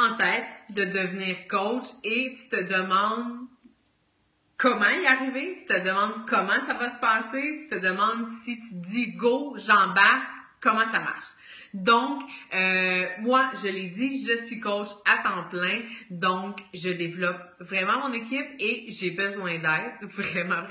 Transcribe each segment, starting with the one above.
en tête de devenir coach et tu te demandes comment y arriver, tu te demandes comment ça va se passer, tu te demandes si tu dis go, j'embarque, comment ça marche. Donc, moi, je l'ai dit, je suis coach à temps plein, donc je développe vraiment mon équipe et j'ai besoin d'aide, vraiment.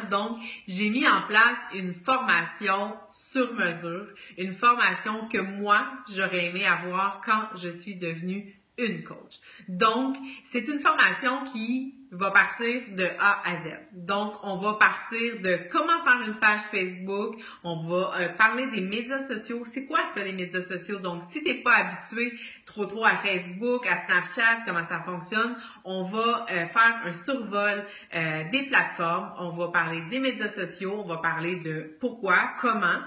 Donc, j'ai mis en place une formation sur mesure, une formation que moi, j'aurais aimé avoir quand je suis devenue une coach. Donc, c'est une formation qui va partir de A à Z. Donc, on va partir de comment faire une page Facebook, on va parler des médias sociaux. C'est quoi ça, les médias sociaux? Donc, si t'es pas habitué trop à Facebook, à Snapchat, comment ça fonctionne, on va faire un survol des plateformes, on va parler des médias sociaux, on va parler de pourquoi, comment.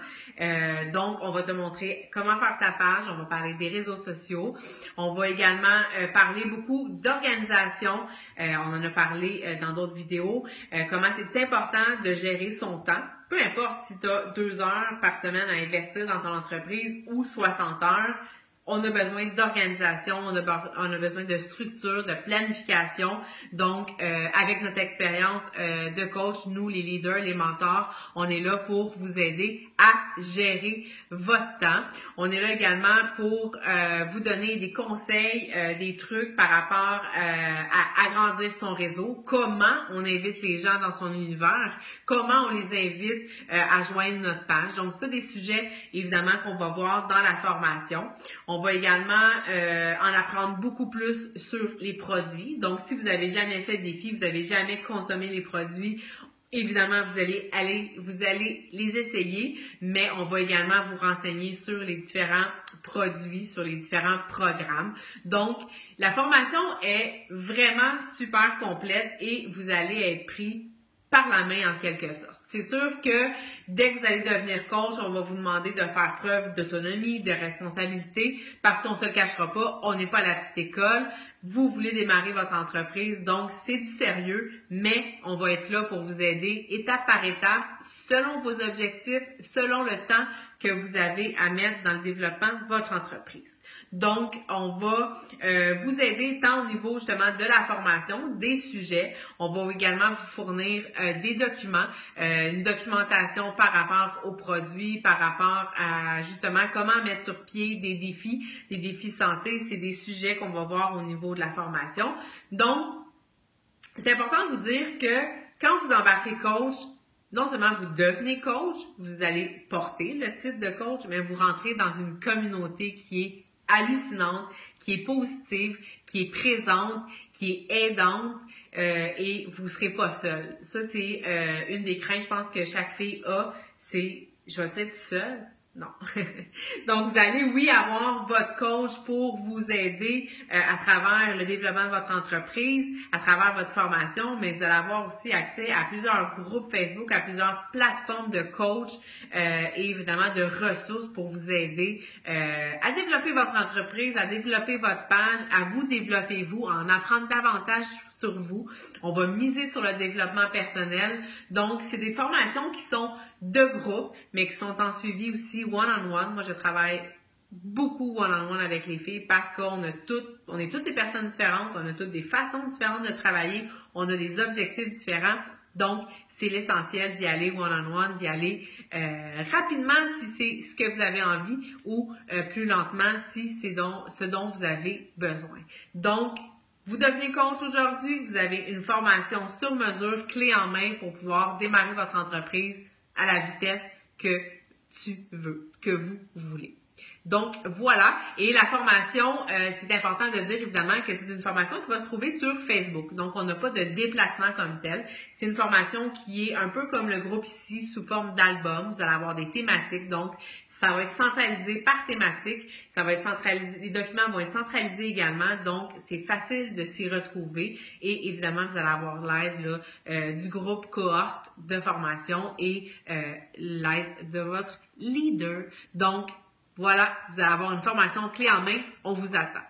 Donc, on va te montrer comment faire ta page, on va parler des réseaux sociaux. On va également parler beaucoup d'organisation. On en a parlé dans d'autres vidéos. Comment c'est important de gérer son temps. Peu importe si tu as 2 heures par semaine à investir dans ton entreprise ou 60 heures, on a besoin d'organisation, on a besoin de structure, de planification. Donc, avec notre expérience de coach, nous, les leaders, les mentors, on est là pour vous aider à gérer votre temps. On est là également pour vous donner des conseils, des trucs par rapport à agrandir son réseau, comment on invite les gens dans son univers, comment on les invite à joindre notre page. Donc, c'est des sujets, évidemment, qu'on va voir dans la formation. On va également en apprendre beaucoup plus sur les produits. Donc, si vous n'avez jamais fait de défi, vous n'avez jamais consommé les produits, évidemment, vous allez les essayer, mais on va également vous renseigner sur les différents produits, sur les différents programmes. Donc, la formation est vraiment super complète et vous allez être pris par la main en quelque sorte. C'est sûr que dès que vous allez devenir coach, on va vous demander de faire preuve d'autonomie, de responsabilité, parce qu'on se le cachera pas, on n'est pas à la petite école. Vous voulez démarrer votre entreprise, donc c'est du sérieux, mais on va être là pour vous aider étape par étape, selon vos objectifs, selon le temps que vous avez à mettre dans le développement de votre entreprise. Donc, on va vous aider tant au niveau justement de la formation, des sujets. On va également vous fournir des documents, une documentation par rapport aux produits, par rapport à justement comment mettre sur pied des défis santé. C'est des sujets qu'on va voir au niveau de la formation. Donc, c'est important de vous dire que quand vous embarquez coach, non seulement vous devenez coach, vous allez porter le titre de coach, mais vous rentrez dans une communauté qui est hallucinante, qui est positive, qui est présente, qui est aidante et vous ne serez pas seul. Ça, c'est une des craintes, je pense, que chaque fille a, c'est « je vais être seule ». Non. Donc, vous allez, oui, avoir votre coach pour vous aider à travers le développement de votre entreprise, à travers votre formation, mais vous allez avoir aussi accès à plusieurs groupes Facebook, à plusieurs plateformes de coach et évidemment de ressources pour vous aider à développer votre entreprise, à développer votre page, à vous développer vous, à en apprendre davantage sur vous. On va miser sur le développement personnel. Donc, c'est des formations qui sont de groupe, mais qui sont en suivi aussi one-on-one. Moi, je travaille beaucoup one-on-one avec les filles parce qu'on est toutes des personnes différentes, on a toutes des façons différentes de travailler, on a des objectifs différents. Donc, c'est l'essentiel d'y aller one-on-one, d'y aller rapidement si c'est ce que vous avez envie ou plus lentement si c'est ce dont vous avez besoin. Donc, vous devenez coach aujourd'hui, vous avez une formation sur mesure, clé en main pour pouvoir démarrer votre entreprise à la vitesse que tu veux, que vous voulez. Donc, voilà. Et la formation, c'est important de dire évidemment que c'est une formation qui va se trouver sur Facebook. Donc, on n'a pas de déplacement comme tel. C'est une formation qui est un peu comme le groupe ici, sous forme d'album. Vous allez avoir des thématiques. Donc, ça va être centralisé par thématique. Ça va être centralisé. Les documents vont être centralisés également. Donc, c'est facile de s'y retrouver. Et évidemment, vous allez avoir l'aide du groupe cohorte de formation et l'aide de votre leader. Donc, voilà, vous allez avoir une formation clé en main. On vous attend.